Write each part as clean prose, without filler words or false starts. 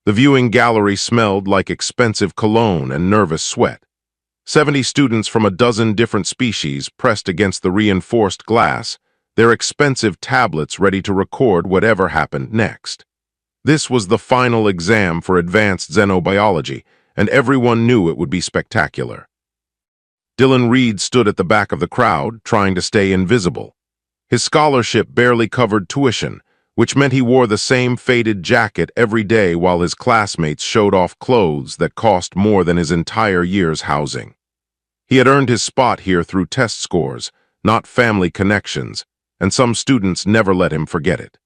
The viewing gallery smelled like expensive cologne and nervous sweat. 70 students from a dozen different species pressed against the reinforced glass, their expensive tablets ready to record whatever happened next. This was the final exam for advanced xenobiology, and everyone knew it would be spectacular. Dylan Reed stood at the back of the crowd, trying to stay invisible. His scholarship barely covered tuition, which meant he wore the same faded jacket every day while his classmates showed off clothes that cost more than his entire year's housing. He had earned his spot here through test scores, not family connections, and some students never let him forget it.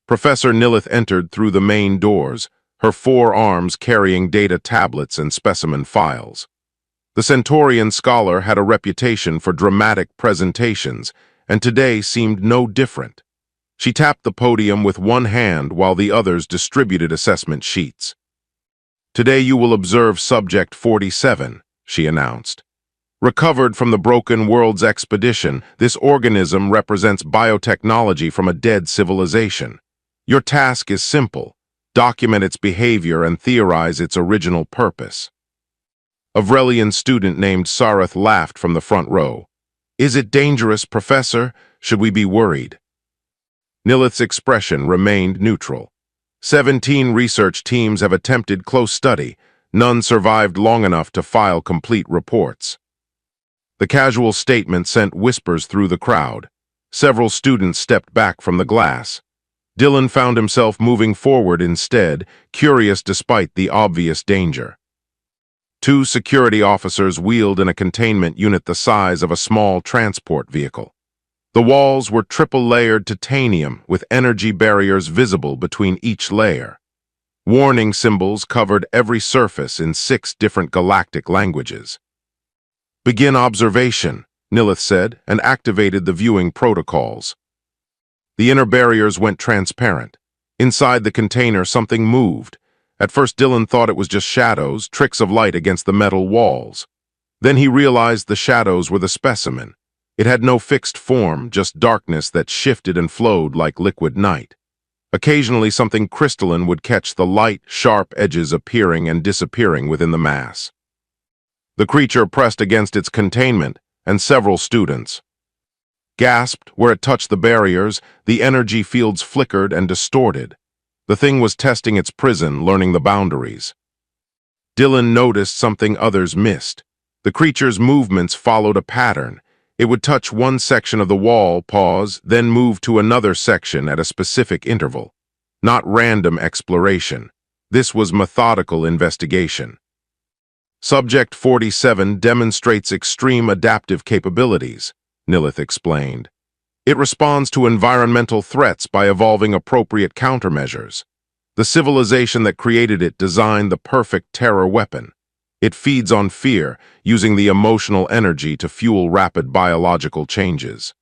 Professor Nilith entered through the main doors, her 4 arms carrying data tablets and specimen files. The Centaurian scholar had a reputation for dramatic presentations, and today seemed no different. She tapped the podium with one hand while the others distributed assessment sheets. "Today you will observe Subject 47, she announced. "Recovered from the Broken Worlds expedition, this organism represents biotechnology from a dead civilization. Your task is simple: document its behavior and theorize its original purpose." A Vrelian student named Sareth laughed from the front row. "Is it dangerous, Professor? Should we be worried?" Nilith's expression remained neutral. 17 research teams have attempted close study. None survived long enough to file complete reports. The casual statement sent whispers through the crowd. Several students stepped back from the glass. Dylan found himself moving forward instead, curious despite the obvious danger. 2 security officers wheeled in a containment unit the size of a small transport vehicle. The walls were triple-layered titanium with energy barriers visible between each layer. Warning symbols covered every surface in 6 different galactic languages. "Begin observation," Nilith said, and activated the viewing protocols. The inner barriers went transparent. Inside the container, something moved. At first, Dylan thought it was just shadows, tricks of light against the metal walls. Then he realized the shadows were the specimen. It had no fixed form, just darkness that shifted and flowed like liquid night. Occasionally, something crystalline would catch the light, sharp edges appearing and disappearing within the mass. The creature pressed against its containment, and several students gasped where it touched the barriers. The energy fields flickered and distorted. The thing was testing its prison, learning the boundaries. Dylan noticed something others missed. The creature's movements followed a pattern. It would touch one section of the wall, pause, then move to another section at a specific interval. Not random exploration. This was methodical investigation. Subject 47 demonstrates extreme adaptive capabilities, Nilith explained. It responds to environmental threats by evolving appropriate countermeasures. The civilization that created it designed the perfect terror weapon. It feeds on fear, using the emotional energy to fuel rapid biological changes.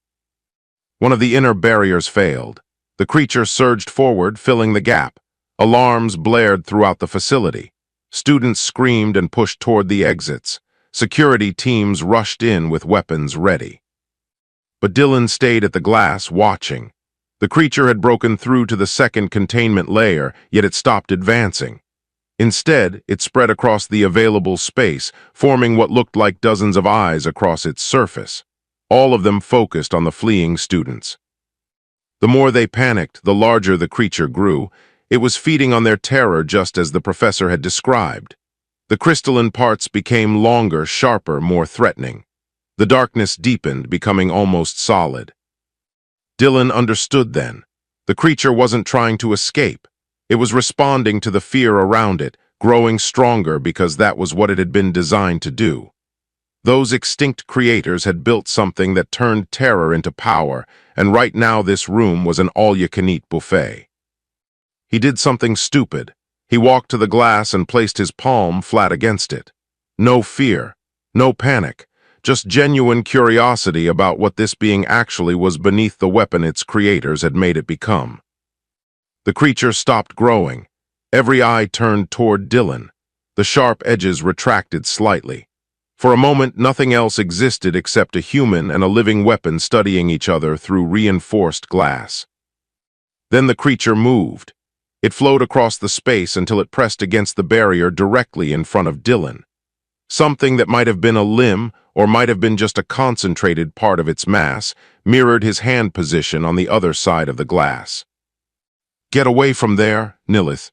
One of the inner barriers failed. The creature surged forward, filling the gap. Alarms blared throughout the facility. Students screamed and pushed toward the exits. Security teams rushed in with weapons ready. But Dylan stayed at the glass, watching. The creature had broken through to the second containment layer, yet it stopped advancing. Instead, it spread across the available space, forming what looked like dozens of eyes across its surface, all of them focused on the fleeing students. The more they panicked, the larger the creature grew. It was feeding on their terror just as the professor had described. The crystalline parts became longer, sharper, more threatening. The darkness deepened, becoming almost solid. Dylan understood then. The creature wasn't trying to escape. It was responding to the fear around it, growing stronger because that was what it had been designed to do. Those extinct creators had built something that turned terror into power, and right now this room was an all-you-can-eat buffet. He did something stupid. He walked to the glass and placed his palm flat against it. No fear, no panic, just genuine curiosity about what this being actually was beneath the weapon its creators had made it become. The creature stopped growing. Every eye turned toward Dylan. The sharp edges retracted slightly. For a moment, nothing else existed except a human and a living weapon studying each other through reinforced glass. Then the creature moved. It flowed across the space until it pressed against the barrier directly in front of Dylan. Something that might have been a limb or might have been just a concentrated part of its mass mirrored his hand position on the other side of the glass. "Get away from there," Nilith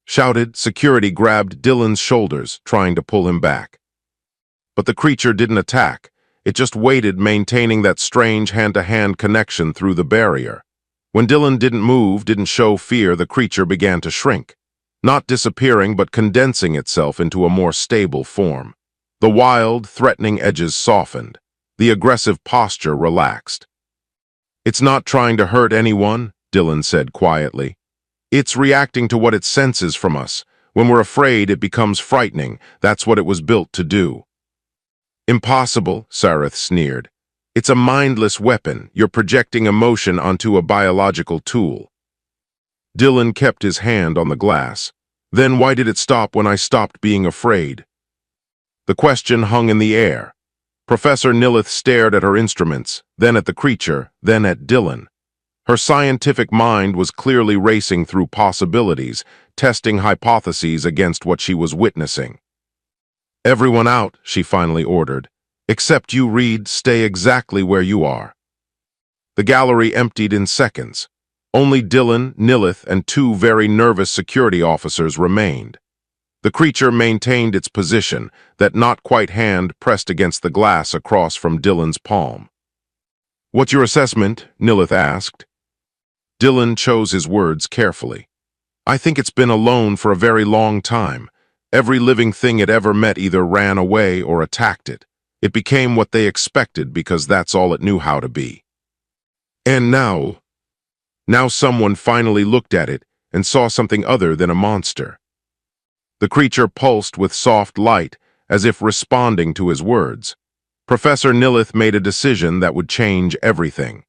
shouted. Security grabbed Dylan's shoulders, trying to pull him back. But the creature didn't attack. It just waited, maintaining that strange hand-to-hand connection through the barrier. When Dylan didn't move, didn't show fear, the creature began to shrink. Not disappearing, but condensing itself into a more stable form. The wild, threatening edges softened. The aggressive posture relaxed. "It's not trying to hurt anyone," Dylan said quietly. "It's reacting to what it senses from us. When we're afraid, it becomes frightening. That's what it was built to do." "Impossible," Sareth sneered. "It's a mindless weapon. You're projecting emotion onto a biological tool." Dylan kept his hand on the glass. "Then why did it stop when I stopped being afraid?" The question hung in the air. Professor Nilith stared at her instruments, then at the creature, then at Dylan. Her scientific mind was clearly racing through possibilities, testing hypotheses against what she was witnessing. "Everyone out," she finally ordered. "Except you, Reed, stay exactly where you are." The gallery emptied in seconds. Only Dylan, Nilith, and two very nervous security officers remained. The creature maintained its position, that not-quite hand pressed against the glass across from Dylan's palm. "What's your assessment?" Nilith asked. Dylan chose his words carefully. "I think it's been alone for a very long time. Every living thing it ever met either ran away or attacked it. It became what they expected because that's all it knew how to be. And now someone finally looked at it and saw something other than a monster." The creature pulsed with soft light, as if responding to his words. Professor Nilith made a decision that would change everything.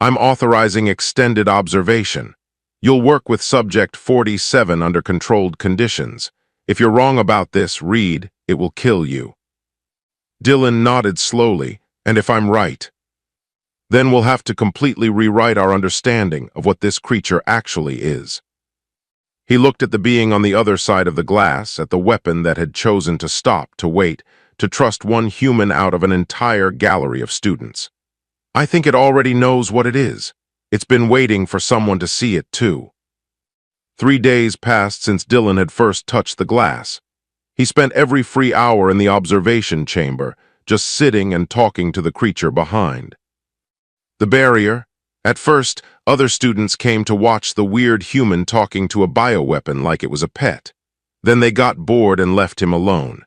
"I'm authorizing extended observation. You'll work with Subject 47 under controlled conditions. If you're wrong about this, Reed, it will kill you." Dylan nodded slowly. "And if I'm right? Then we'll have to completely rewrite our understanding of what this creature actually is." He looked at the being on the other side of the glass, at the weapon that had chosen to stop, to wait, to trust one human out of an entire gallery of students. "I think it already knows what it is. It's been waiting for someone to see it, too." 3 days passed since Dylan had first touched the glass. He spent every free hour in the observation chamber, just sitting and talking to the creature behind. The barrier. At first, other students came to watch the weird human talking to a bioweapon like it was a pet. Then they got bored and left him alone.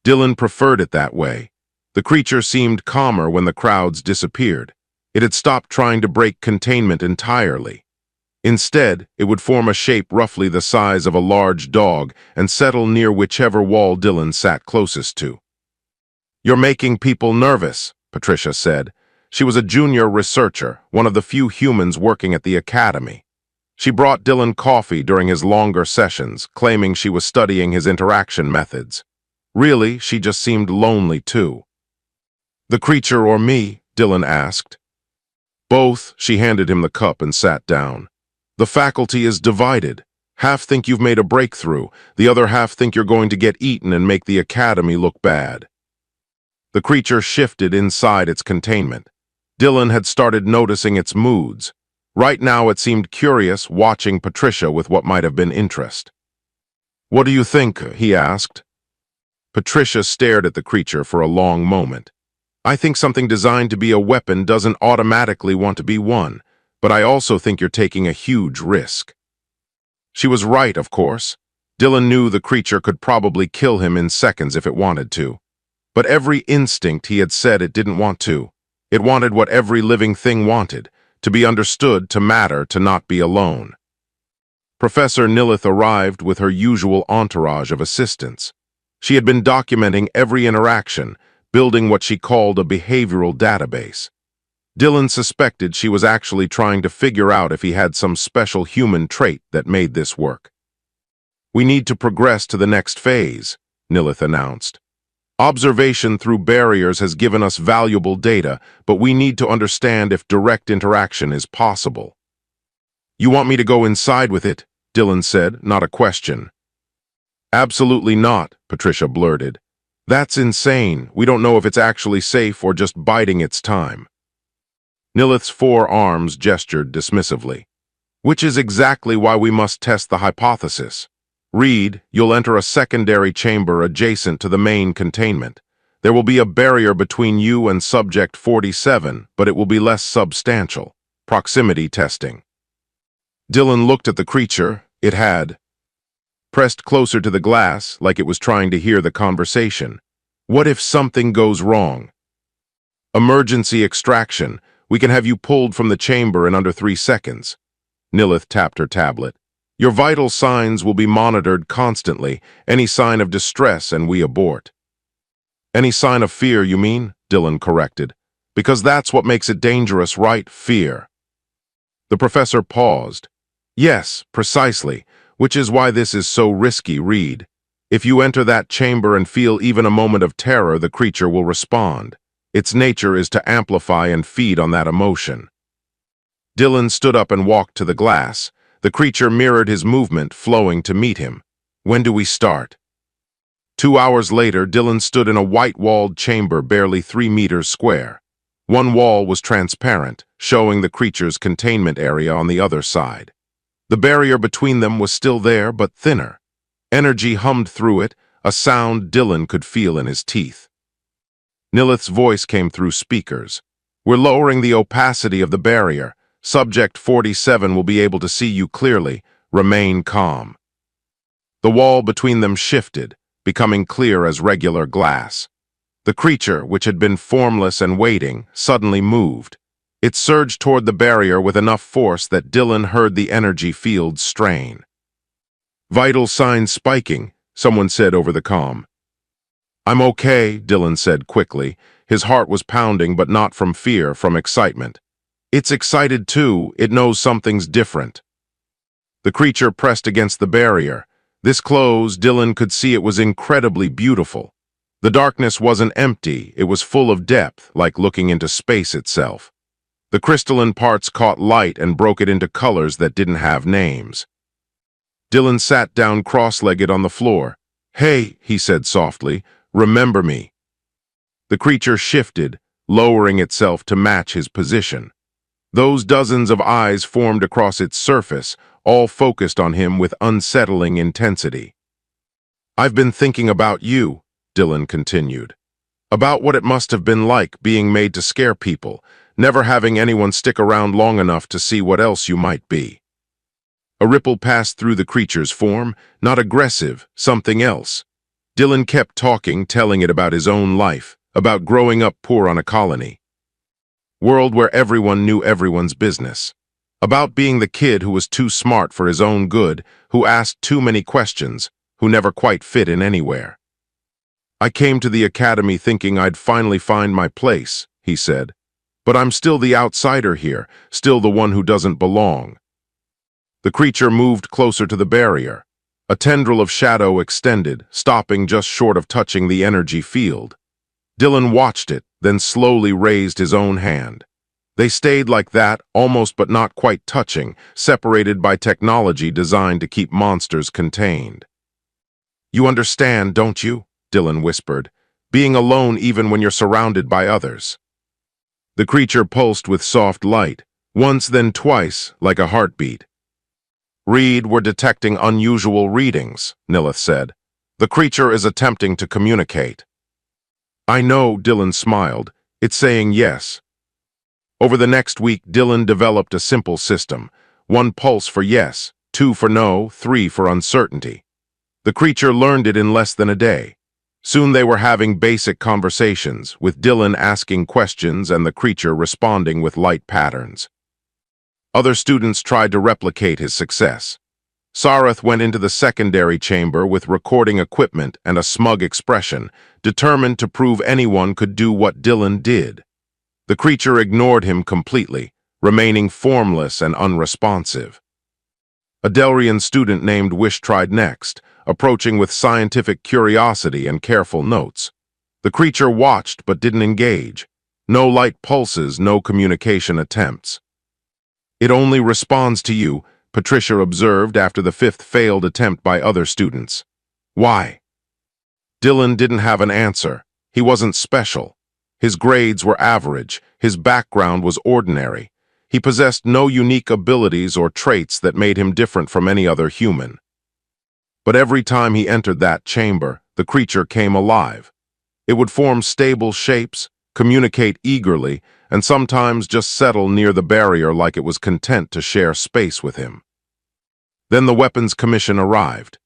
Dylan preferred it that way. The creature seemed calmer when the crowds disappeared. It had stopped trying to break containment entirely. Instead, it would form a shape roughly the size of a large dog and settle near whichever wall Dylan sat closest to. "You're making people nervous," Patricia said. She was a junior researcher, one of the few humans working at the academy. She brought Dylan coffee during his longer sessions, claiming she was studying his interaction methods. Really, she just seemed lonely too. "The creature or me?" Dylan asked. "Both." She handed him the cup and sat down. "The faculty is divided. Half think you've made a breakthrough, the other half think you're going to get eaten and make the academy look bad." The creature shifted inside its containment. Dylan had started noticing its moods. Right now it seemed curious, watching Patricia with what might have been interest. "What do you think?" he asked. Patricia stared at the creature for a long moment. "I think something designed to be a weapon doesn't automatically want to be one, but I also think you're taking a huge risk." She was right, of course. Dylan knew the creature could probably kill him in seconds if it wanted to. But every instinct he had said it didn't want to. It wanted what every living thing wanted, to be understood, to matter, to not be alone. Professor Nilith arrived with her usual entourage of assistants. She had been documenting every interaction, building what she called a behavioral database. Dylan suspected she was actually trying to figure out if he had some special human trait that made this work. "We need to progress to the next phase," Nilith announced. "Observation through barriers has given us valuable data, but we need to understand if direct interaction is possible." You want me to go inside with it? Dylan said, not a question. Absolutely not, Patricia blurted. That's insane. We don't know if it's actually safe or just biding its time. Nilith's 4 arms gestured dismissively. Which is exactly why we must test the hypothesis. Reed, you'll enter a secondary chamber adjacent to the main containment. There will be a barrier between you and Subject 47, but it will be less substantial. Proximity testing. Dylan looked at the creature. It had pressed closer to the glass, like it was trying to hear the conversation. What if something goes wrong? Emergency extraction. We can have you pulled from the chamber in under 3 seconds. Nilith tapped her tablet. Your vital signs will be monitored constantly. Any sign of distress and we abort. Any sign of fear, you mean? Dylan corrected. Because that's what makes it dangerous, right? Fear. The professor paused. Yes, precisely, which is why this is so risky, Reed. If you enter that chamber and feel even a moment of terror, the creature will respond. Its nature is to amplify and feed on that emotion. Dylan stood up and walked to the glass. The creature mirrored his movement, flowing to meet him. When do we start? 2 hours later, Dylan stood in a white-walled chamber barely 3 meters square. One wall was transparent, showing the creature's containment area on the other side. The barrier between them was still there, but thinner. Energy hummed through it, a sound Dylan could feel in his teeth. Nilith's voice came through speakers. We're lowering the opacity of the barrier. Subject 47 will be able to see you clearly. Remain calm. The wall between them shifted, becoming clear as regular glass. The creature, which had been formless and waiting, suddenly moved. It surged toward the barrier with enough force that Dylan heard the energy field strain. Vital signs spiking, someone said over the comm. I'm okay, Dylan said quickly. His heart was pounding, but not from fear, from excitement. It's excited too. It knows something's different. The creature pressed against the barrier. This close, Dylan could see it was incredibly beautiful. The darkness wasn't empty. It was full of depth, like looking into space itself. The crystalline parts caught light and broke it into colors that didn't have names. Dylan sat down cross-legged on the floor. Hey, he said softly, remember me. The creature shifted, lowering itself to match his position. Those dozens of eyes formed across its surface, all focused on him with unsettling intensity. I've been thinking about you, Dylan continued. About what it must have been like being made to scare people, never having anyone stick around long enough to see what else you might be. A ripple passed through the creature's form, not aggressive, something else. Dylan kept talking, telling it about his own life, about growing up poor on a colony. World where everyone knew everyone's business. About being the kid who was too smart for his own good, who asked too many questions, who never quite fit in anywhere. I came to the academy thinking I'd finally find my place, he said. But I'm still the outsider here, still the one who doesn't belong. The creature moved closer to the barrier. A tendril of shadow extended, stopping just short of touching the energy field. Dylan watched it, then slowly raised his own hand. They stayed like that, almost but not quite touching, separated by technology designed to keep monsters contained. You understand, don't you? Dylan whispered. Being alone even when you're surrounded by others. The creature pulsed with soft light, once then twice, like a heartbeat. Reed, we're detecting unusual readings, Nilith said. The creature is attempting to communicate. I know, Dylan smiled. It's saying yes. Over the next week, Dylan developed a simple system. 1 pulse for yes, 2 for no, 3 for uncertainty. The creature learned it in less than a day. Soon they were having basic conversations, with Dylan asking questions and the creature responding with light patterns. Other students tried to replicate his success. Sarath went into the secondary chamber with recording equipment and a smug expression, determined to prove anyone could do what Dylan did. The creature ignored him completely, remaining formless and unresponsive. A Delrian student named Wish tried next, approaching with scientific curiosity and careful notes. The creature watched but didn't engage. No light pulses, no communication attempts. It only responds to you, Patricia observed after the fifth failed attempt by other students. Why? Dylan didn't have an answer. He wasn't special. His grades were average. His background was ordinary. He possessed no unique abilities or traits that made him different from any other human. But every time he entered that chamber, the creature came alive. It would form stable shapes, communicate eagerly, and sometimes just settle near the barrier like it was content to share space with him. Then the Weapons Commission arrived.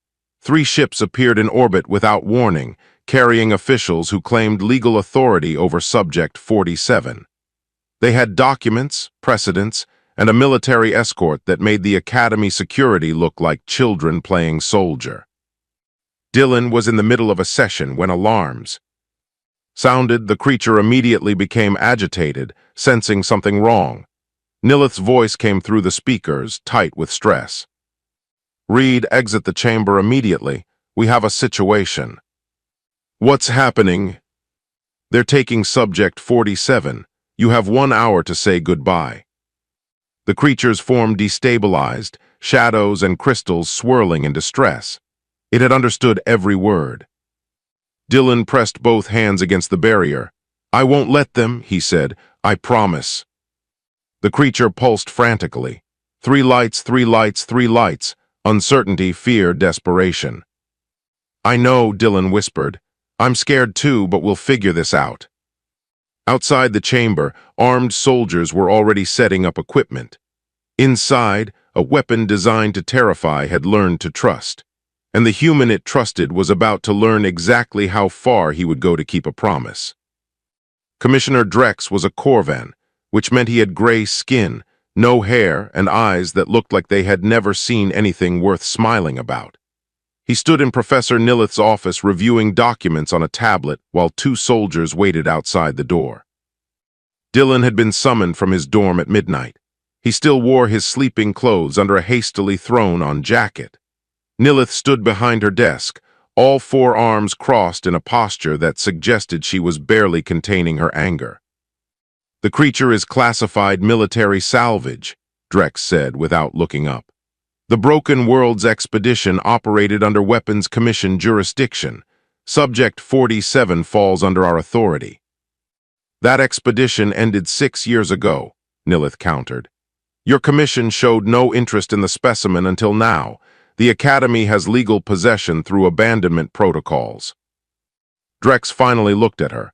3 ships appeared in orbit without warning, carrying officials who claimed legal authority over Subject 47. They had documents, precedents, and a military escort that made the Academy security look like children playing soldier. Dylan was in the middle of a session when alarms sounded. The creature immediately became agitated, sensing something wrong. Nilith's voice came through the speakers, tight with stress. "Reed, exit the chamber immediately. We have a situation." "What's happening?" "They're taking Subject 47. You have 1 hour to say goodbye." The creature's form destabilized, shadows and crystals swirling in distress. It had understood every word. Dylan pressed both hands against the barrier. "I won't let them," he said. "I promise." The creature pulsed frantically. 3 lights, 3 lights, 3 lights. Uncertainty, fear, desperation. "I know," Dylan whispered. "I'm scared too, but we'll figure this out." Outside the chamber, armed soldiers were already setting up equipment. Inside, a weapon designed to terrify had learned to trust. And the human it trusted was about to learn exactly how far he would go to keep a promise. Commissioner Drex was a Corvan, which meant he had gray skin, no hair, and eyes that looked like they had never seen anything worth smiling about. He stood in Professor Nilith's office reviewing documents on a tablet while 2 soldiers waited outside the door. Dylan had been summoned from his dorm at midnight. He still wore his sleeping clothes under a hastily thrown-on jacket. Nilith stood behind her desk, all 4 arms crossed in a posture that suggested she was barely containing her anger. "The creature is classified military salvage," Drex said without looking up. "The Broken Worlds expedition operated under Weapons Commission jurisdiction. Subject 47 falls under our authority." "That expedition ended 6 years ago," Nilith countered. "Your commission showed no interest in the specimen until now. The Academy has legal possession through abandonment protocols." Drex finally looked at her.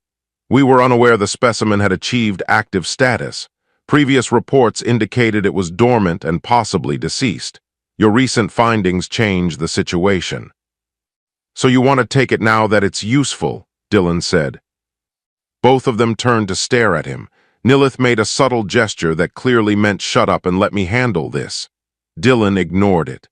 "We were unaware the specimen had achieved active status. Previous reports indicated it was dormant and possibly deceased. Your recent findings change the situation." "So you want to take it now that it's useful," Dylan said. Both of them turned to stare at him. Nilith made a subtle gesture that clearly meant shut up and let me handle this. Dylan ignored it.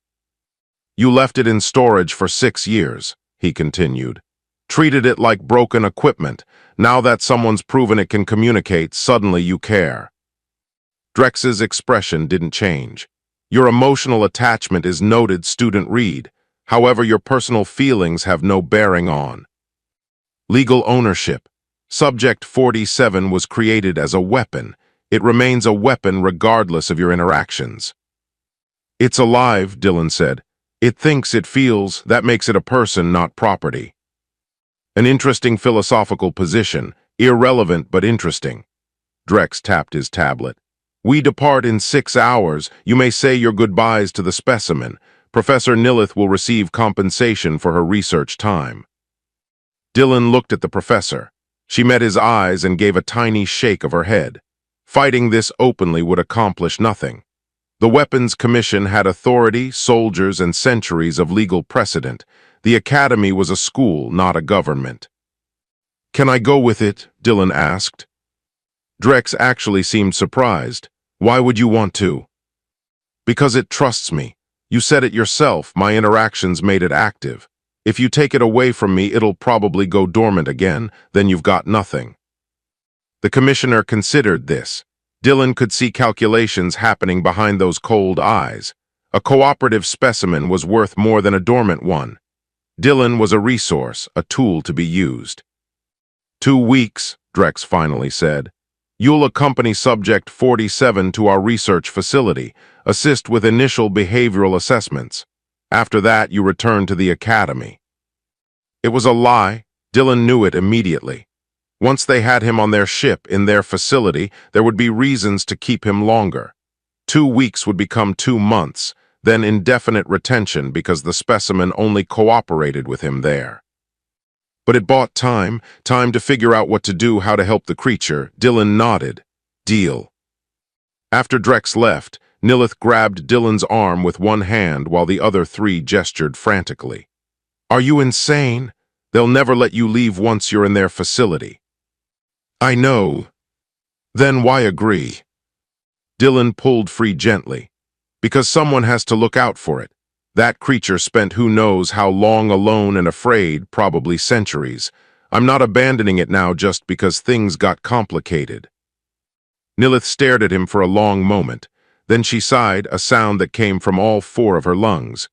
"You left it in storage for 6 years, he continued. "Treated it like broken equipment. Now that someone's proven it can communicate, suddenly you care." Drex's expression didn't change. "Your emotional attachment is noted, Student Reed. However, your personal feelings have no bearing on legal ownership. Subject 47 was created as a weapon. It remains a weapon regardless of your interactions." "It's alive," Dylan said. "It thinks, it feels. That makes it a person, not property." "An interesting philosophical position. Irrelevant but interesting." Drex tapped his tablet. "We depart in 6 hours. You may say your goodbyes to the specimen. Professor Nilith will receive compensation for her research time." Dylan looked at the professor. She met his eyes and gave a tiny shake of her head. Fighting this openly would accomplish nothing. The Weapons Commission had authority, soldiers, and centuries of legal precedent. The Academy was a school, not a government. "Can I go with it?" Dylan asked. Drex actually seemed surprised. "Why would you want to?" "Because it trusts me. You said it yourself, my interactions made it active. If you take it away from me, it'll probably go dormant again, then you've got nothing." The commissioner considered this. Dylan could see calculations happening behind those cold eyes. A cooperative specimen was worth more than a dormant one. Dylan was a resource, a tool to be used. 2 weeks, Drex finally said. You'll accompany Subject 47 to our research facility, assist with initial behavioral assessments. After that, you return to the academy." It was a lie. Dylan knew it immediately. Once they had him on their ship, in their facility, there would be reasons to keep him longer. 2 weeks would become 2 months, then indefinite retention because the specimen only cooperated with him there. But it bought time to figure out what to do, how to help the creature. Dylan nodded. Deal. After Drex left, Nilith grabbed Dylan's arm with one hand while the other 3 gestured frantically. "Are you insane? They'll never let you leave once you're in their facility." "I know." "Then why agree?" Dylan pulled free gently. "Because someone has to look out for it. That creature spent who knows how long alone and afraid, probably centuries. I'm not abandoning it now just because things got complicated." Nilith stared at him for a long moment. Then she sighed, a sound that came from all 4 of her lungs.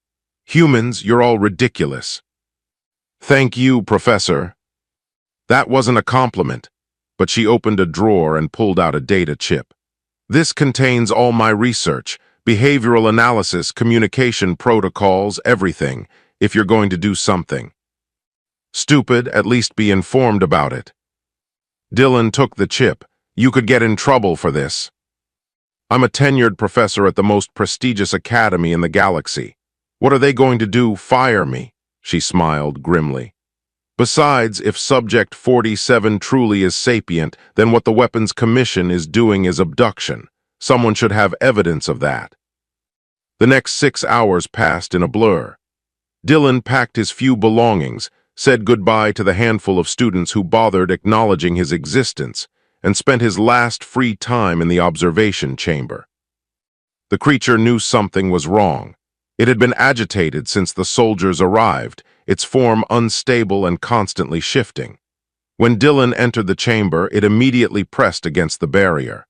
"Humans, you're all ridiculous." "Thank you, Professor." That wasn't a compliment, but she opened a drawer and pulled out a data chip. "This contains all my research, behavioral analysis, communication protocols, everything, if you're going to do something stupid, at least be informed about it." Dylan took the chip. "You could get in trouble for this." "I'm a tenured professor at the most prestigious academy in the galaxy. What are they going to do, fire me?" She smiled grimly. "Besides, if Subject 47 truly is sapient, then what the Weapons Commission is doing is abduction. Someone should have evidence of that." The next 6 hours passed in a blur. Dylan packed his few belongings, said goodbye to the handful of students who bothered acknowledging his existence, and spent his last free time in the observation chamber. The creature knew something was wrong. It had been agitated since the soldiers arrived, its form unstable and constantly shifting. When Dylan entered the chamber, it immediately pressed against the barrier.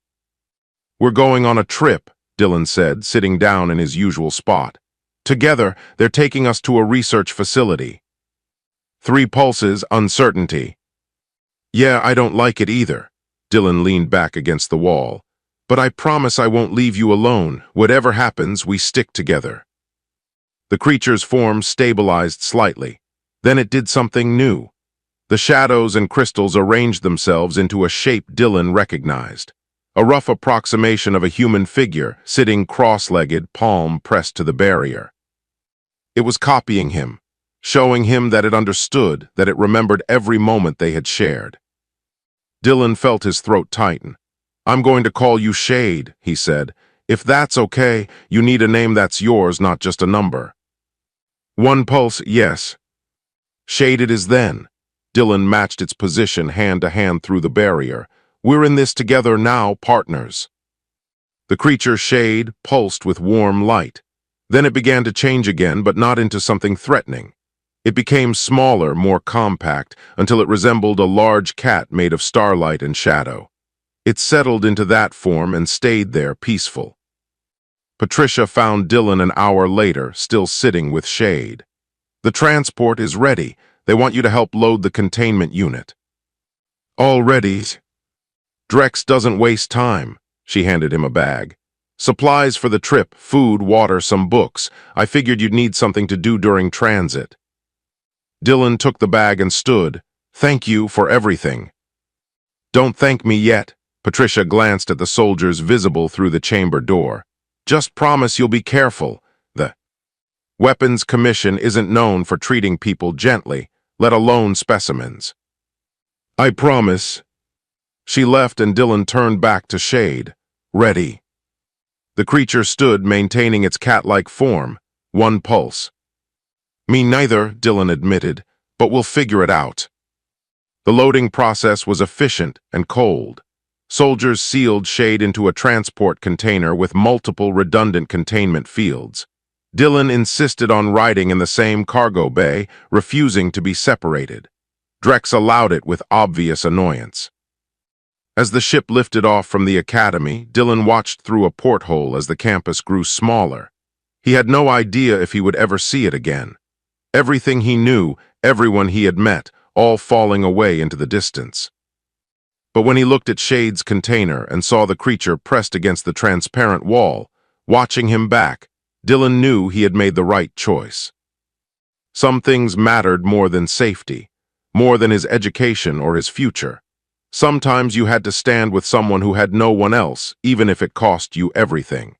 "We're going on a trip," Dylan said, sitting down in his usual spot. "Together, they're taking us to a research facility." 3 pulses, uncertainty. "Yeah, I don't like it either." Dylan leaned back against the wall. "But I promise I won't leave you alone. Whatever happens, we stick together." The creature's form stabilized slightly. Then it did something new. The shadows and crystals arranged themselves into a shape Dylan recognized. A rough approximation of a human figure, sitting cross-legged, palm pressed to the barrier. It was copying him, showing him that it understood, that it remembered every moment they had shared. Dylan felt his throat tighten. "I'm going to call you Shade," he said. "If that's okay, you need a name that's yours, not just a number." 1 pulse, yes. "Shade it is then." Dylan matched its position hand to hand through the barrier. "We're in this together now, partners." The creature Shade pulsed with warm light. Then it began to change again, but not into something threatening. It became smaller, more compact, until it resembled a large cat made of starlight and shadow. It settled into that form and stayed there, peaceful. Patricia found Dylan an hour later, still sitting with Shade. "The transport is ready. They want you to help load the containment unit." "All ready." "Drex doesn't waste time." She handed him a bag. "Supplies for the trip, food, water, some books. I figured you'd need something to do during transit." Dylan took the bag and stood. "Thank you for everything." "Don't thank me yet." Patricia glanced at the soldiers visible through the chamber door. "Just promise you'll be careful. The Weapons Commission isn't known for treating people gently, let alone specimens." "I promise." She left and Dylan turned back to Shade. "Ready." The creature stood, maintaining its cat-like form. 1 pulse. "Me neither," Dylan admitted, "but we'll figure it out." The loading process was efficient and cold. Soldiers sealed Shade into a transport container with multiple redundant containment fields. Dylan insisted on riding in the same cargo bay, refusing to be separated. Drex allowed it with obvious annoyance. As the ship lifted off from the academy, Dylan watched through a porthole as the campus grew smaller. He had no idea if he would ever see it again. Everything he knew, everyone he had met, all falling away into the distance. But when he looked at Shade's container and saw the creature pressed against the transparent wall, watching him back, Dylan knew he had made the right choice. Some things mattered more than safety, more than his education or his future. Sometimes you had to stand with someone who had no one else, even if it cost you everything.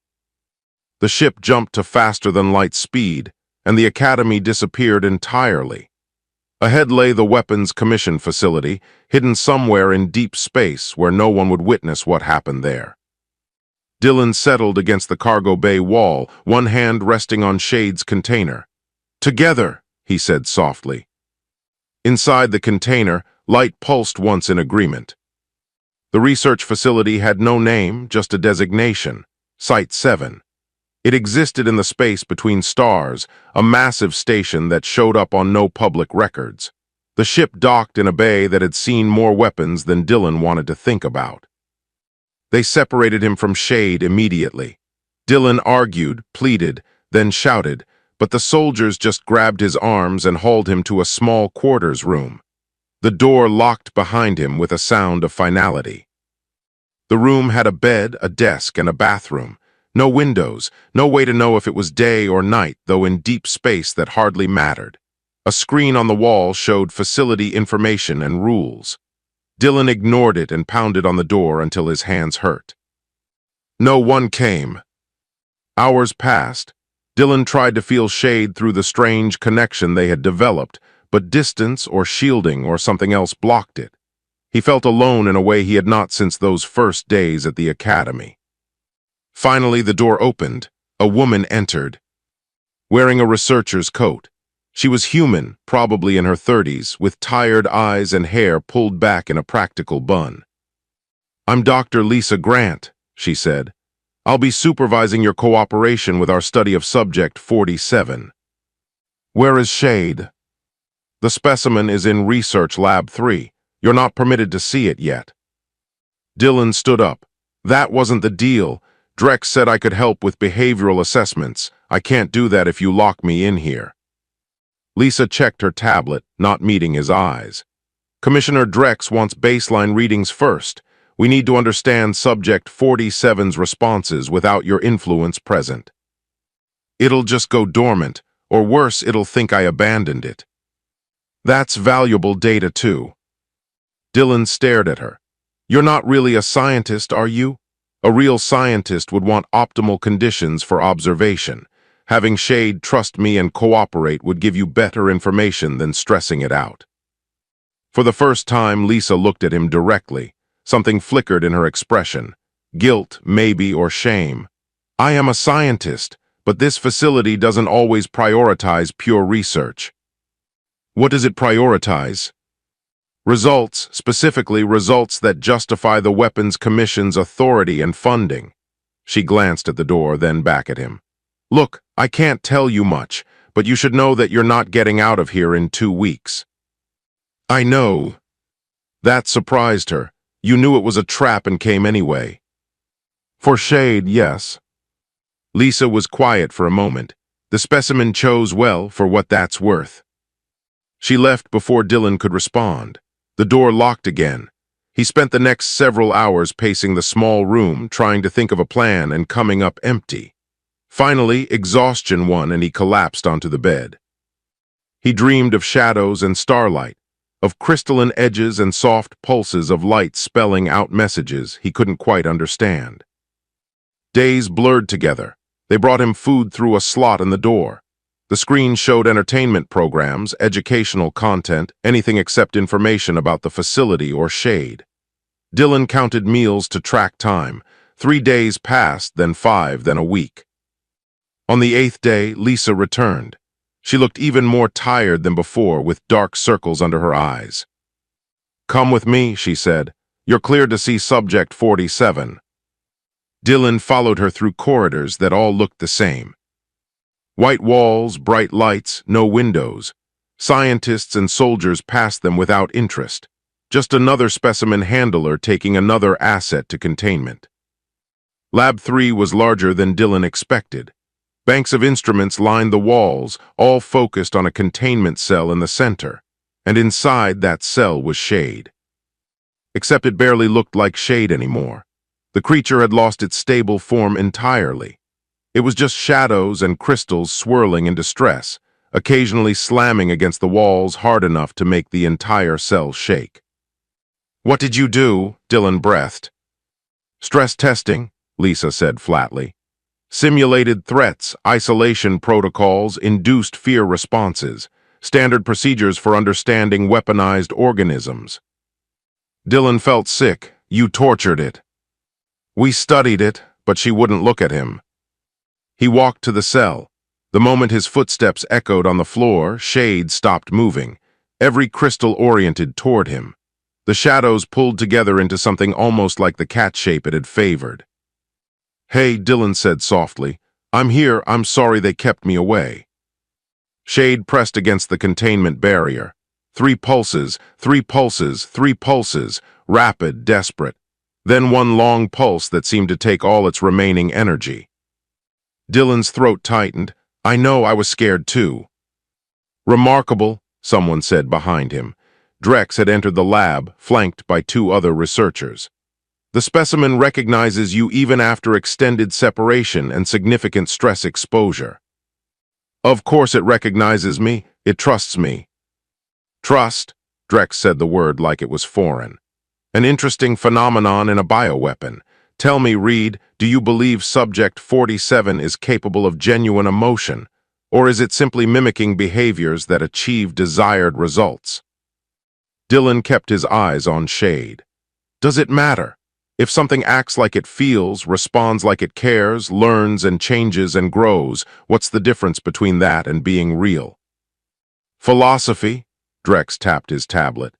The ship jumped to faster-than-light speed, and the academy disappeared entirely. Ahead lay the weapons commission facility, hidden somewhere in deep space where no one would witness what happened there. Dylan settled against the cargo bay wall, one hand resting on Shade's container. "Together," he said softly. Inside the container, light pulsed once in agreement. The research facility had no name, just a designation, Site 7. It existed in the space between stars, a massive station that showed up on no public records. The ship docked in a bay that had seen more weapons than Dylan wanted to think about. They separated him from Shade immediately. Dylan argued, pleaded, then shouted, but the soldiers just grabbed his arms and hauled him to a small quarters room. The door locked behind him with a sound of finality. The room had a bed, a desk, and a bathroom. No windows, no way to know if it was day or night, though in deep space that hardly mattered. A screen on the wall showed facility information and rules. Dylan ignored it and pounded on the door until his hands hurt. No one came. Hours passed. Dylan tried to feel Shade through the strange connection they had developed, but distance or shielding or something else blocked it. He felt alone in a way he had not since those first days at the academy. Finally, the door opened. A woman entered, wearing a researcher's coat. She was human, probably in her 30s, with tired eyes and hair pulled back in a practical bun. "I'm Dr. Lisa Grant," she said. "I'll be supervising your cooperation with our study of Subject 47. "Where is Shade?" "The specimen is in Research Lab 3. You're not permitted to see it yet." Dylan stood up. "That wasn't the deal. Drex said I could help with behavioral assessments. I can't do that if you lock me in here." Lisa checked her tablet, not meeting his eyes. "Commissioner Drex wants baseline readings first. We need to understand Subject 47's responses without your influence present." "It'll just go dormant, or worse, it'll think I abandoned it." "That's valuable data too." Dylan stared at her. "You're not really a scientist, are you? A real scientist would want optimal conditions for observation. Having Shade trust me and cooperate would give you better information than stressing it out." For the first time, Lisa looked at him directly. Something flickered in her expression. Guilt, maybe, or shame. "I am a scientist, but this facility doesn't always prioritize pure research." "What does it prioritize?" "Results, specifically results that justify the Weapons Commission's authority and funding." She glanced at the door, then back at him. "Look, I can't tell you much, but you should know that you're not getting out of here in 2 weeks." "I know." That surprised her. "You knew it was a trap and came anyway." "For Shade, yes." Lisa was quiet for a moment. The specimen chose well for what that's worth. She left before Dylan could respond. The door locked again. He spent the next several hours pacing the small room, trying to think of a plan and coming up empty. Finally, exhaustion won and he collapsed onto the bed. He dreamed of shadows and starlight, of crystalline edges and soft pulses of light spelling out messages he couldn't quite understand. Days blurred together. They brought him food through a slot in the door. The screen showed entertainment programs, educational content, anything except information about the facility or Shade. Dylan counted meals to track time. 3 days passed, then 5, then a week. On the 8th day, Lisa returned. She looked even more tired than before, with dark circles under her eyes. "Come with me," she said. "You're cleared to see Subject 47. Dylan followed her through corridors that all looked the same. White walls, bright lights, no windows. Scientists and soldiers passed them without interest. Just another specimen handler taking another asset to containment. Lab 3 was larger than Dylan expected. Banks of instruments lined the walls, all focused on a containment cell in the center, and inside that cell was Shade. except it barely looked like shade anymore. The creature had lost its stable form entirely. It was just shadows and crystals swirling in distress, occasionally slamming against the walls hard enough to make the entire cell shake. "What did you do?" Dylan breathed. "Stress testing," Lisa said flatly. "Simulated threats, isolation protocols, induced fear responses, standard procedures for understanding weaponized organisms." Dylan felt sick. "You tortured it." "We studied it," but she wouldn't look at him. He walked to the cell. The moment his footsteps echoed on the floor, shade stopped moving, every crystal oriented toward him. The shadows pulled together into something almost like the cat shape it had favored. "Hey," Dylan said softly. "I'm here. I'm sorry they kept me away." Shade pressed against the containment barrier. 3 pulses, 3 pulses, 3 pulses, rapid, desperate. Then one long pulse that seemed to take all its remaining energy. Dylan's throat tightened. "I know, I was scared too." "Remarkable," someone said behind him. Drex had entered the lab, flanked by 2 other researchers. "The specimen recognizes you even after extended separation and significant stress exposure." "Of course it recognizes me. It trusts me." "Trust," Drex said the word like it was foreign. "An interesting phenomenon in a bioweapon. Tell me, Reed, do you believe Subject 47 is capable of genuine emotion, or is it simply mimicking behaviors that achieve desired results?" Dylan kept his eyes on Shade. "Does it matter? If something acts like it feels, responds like it cares, learns and changes and grows, what's the difference between that and being real?" "Philosophy," Drex tapped his tablet.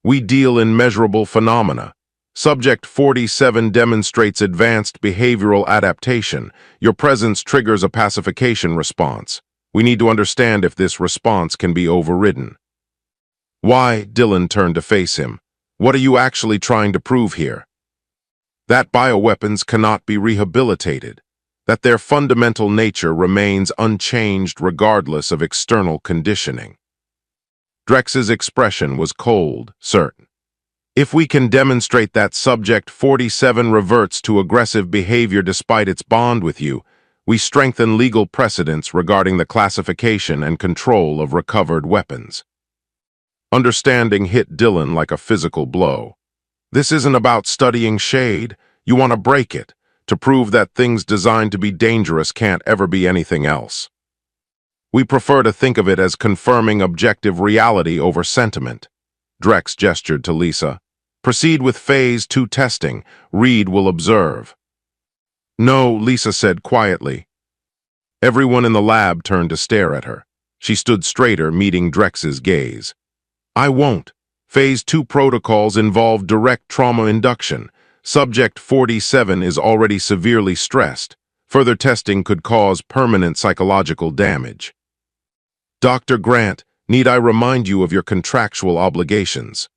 "We deal in measurable phenomena. Subject 47 demonstrates advanced behavioral adaptation. Your presence triggers a pacification response. We need to understand if this response can be overridden." "Why?" Dylan turned to face him. "What are you actually trying to prove here?" "That bioweapons cannot be rehabilitated. That their fundamental nature remains unchanged regardless of external conditioning." Drex's expression was cold, certain. "If we can demonstrate that Subject 47 reverts to aggressive behavior despite its bond with you, we strengthen legal precedents regarding the classification and control of recovered weapons." Understanding hit Dylan like a physical blow. This isn't about studying Shade. You want to break it, to prove that things designed to be dangerous can't ever be anything else. We prefer to think of it as confirming objective reality over sentiment. Drex gestured to Lisa. "Proceed with Phase 2 testing. Reed will observe." "No," Lisa said quietly. Everyone in the lab turned to stare at her. She stood straighter, meeting Drex's gaze. "I won't. Phase 2 protocols involve direct trauma induction. Subject 47 is already severely stressed. Further testing could cause permanent psychological damage." "Dr. Grant, need I remind you of your contractual obligations?"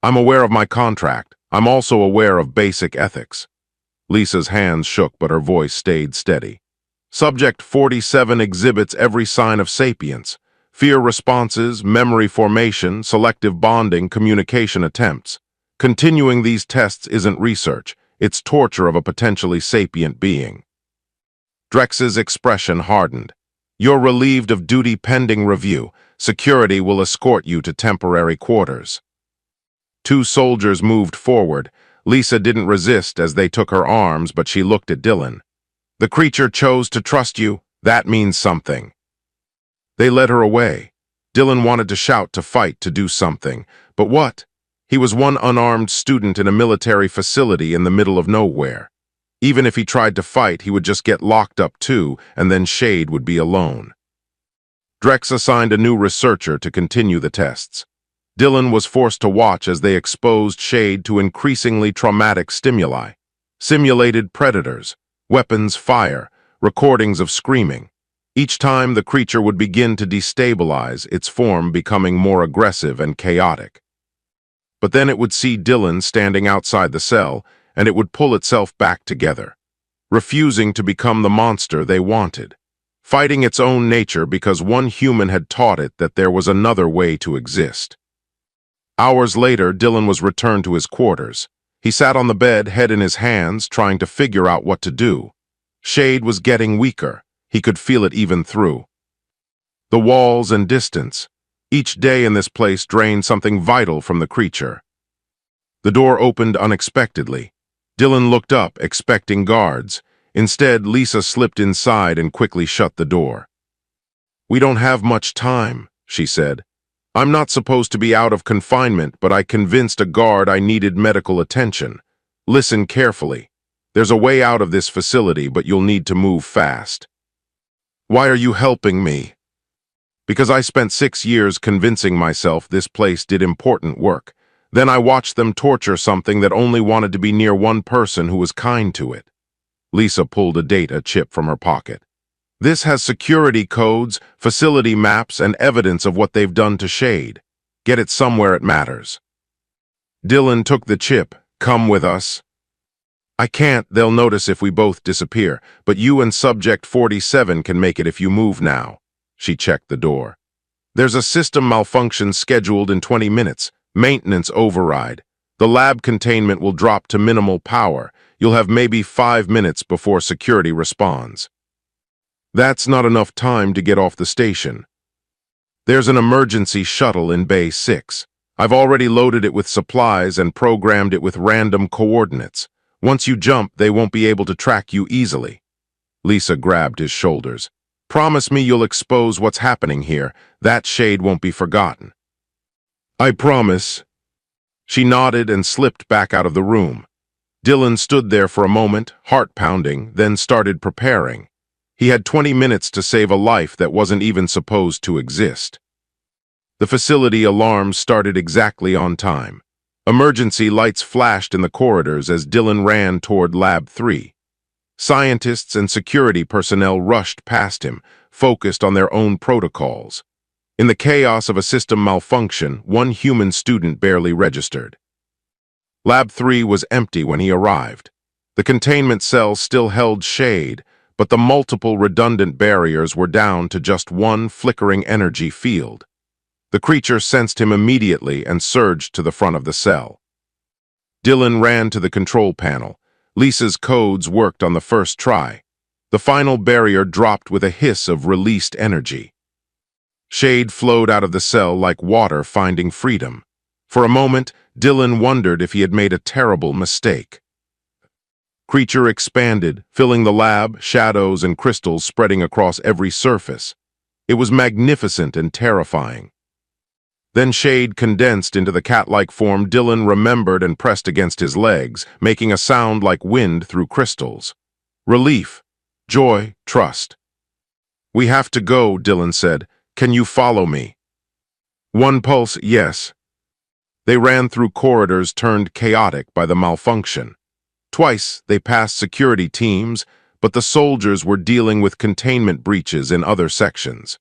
"I'm aware of my contract. I'm also aware of basic ethics." Lisa's hands shook, but her voice stayed steady. "Subject 47 exhibits every sign of sapience. Fear responses, memory formation, selective bonding, communication attempts. Continuing these tests isn't research. It's torture of a potentially sapient being." Drex's expression hardened. "You're relieved of duty pending review. Security will escort you to temporary quarters." 2 soldiers moved forward. Lisa didn't resist as they took her arms, but she looked at Dylan. "The creature chose to trust you. That means something." They led her away. Dylan wanted to shout, to fight, to do something. But what? He was one unarmed student in a military facility in the middle of nowhere. Even if he tried to fight, he would just get locked up too, and then Shade would be alone. Drex assigned a new researcher to continue the tests. Dylan was forced to watch as they exposed Shade to increasingly traumatic stimuli. Simulated predators, weapons fire, recordings of screaming. Each time the creature would begin to destabilize, its form becoming more aggressive and chaotic. But then it would see Dylan standing outside the cell, and it would pull itself back together, refusing to become the monster they wanted, fighting its own nature because one human had taught it that there was another way to exist. Hours later, Dylan was returned to his quarters. He sat on the bed, head in his hands, trying to figure out what to do. Shade was getting weaker. He could feel it even through the walls and distance. Each day in this place drained something vital from the creature. The door opened unexpectedly. Dylan looked up, expecting guards. Instead, Lisa slipped inside and quickly shut the door. "We don't have much time," she said. "I'm not supposed to be out of confinement, but I convinced a guard I needed medical attention. Listen carefully. There's a way out of this facility, but you'll need to move fast." "Why are you helping me?" "Because I spent 6 years convincing myself this place did important work. Then I watched them torture something that only wanted to be near one person who was kind to it." Lisa pulled a data chip from her pocket. "This has security codes, facility maps, and evidence of what they've done to Shade. Get it somewhere it matters." Dylan took the chip. "Come with us." "I can't. They'll notice if we both disappear, but you and Subject 47 can make it if you move now." She checked the door. "There's a system malfunction scheduled in 20 minutes. Maintenance override. The lab containment will drop to minimal power. You'll have maybe 5 minutes before security responds." "That's not enough time to get off the station." "There's an emergency shuttle in Bay 6. I've already loaded it with supplies and programmed it with random coordinates. Once you jump, they won't be able to track you easily." Lisa grabbed his shoulders. "Promise me you'll expose what's happening here. That Shade won't be forgotten." "I promise." She nodded and slipped back out of the room. Dylan stood there for a moment, heart pounding, then started preparing. He had 20 minutes to save a life that wasn't even supposed to exist. The facility alarms started exactly on time. Emergency lights flashed in the corridors as Dylan ran toward Lab 3. Scientists and security personnel rushed past him, focused on their own protocols. In the chaos of a system malfunction, one human student barely registered. Lab 3 was empty when he arrived. The containment cells still held Shade, but the multiple redundant barriers were down to just one flickering energy field. The creature sensed him immediately and surged to the front of the cell. Dylan ran to the control panel. Lisa's codes worked on the first try. The final barrier dropped with a hiss of released energy. Shade flowed out of the cell like water finding freedom. For a moment, Dylan wondered if he had made a terrible mistake. Creature expanded, filling the lab, shadows and crystals spreading across every surface. It was magnificent and terrifying. Then Shade condensed into the cat-like form Dylan remembered and pressed against his legs, making a sound like wind through crystals. Relief, joy, trust. "We have to go," Dylan said. "Can you follow me?" One pulse, yes. They ran through corridors turned chaotic by the malfunction. Twice they passed security teams, but the soldiers were dealing with containment breaches in other sections.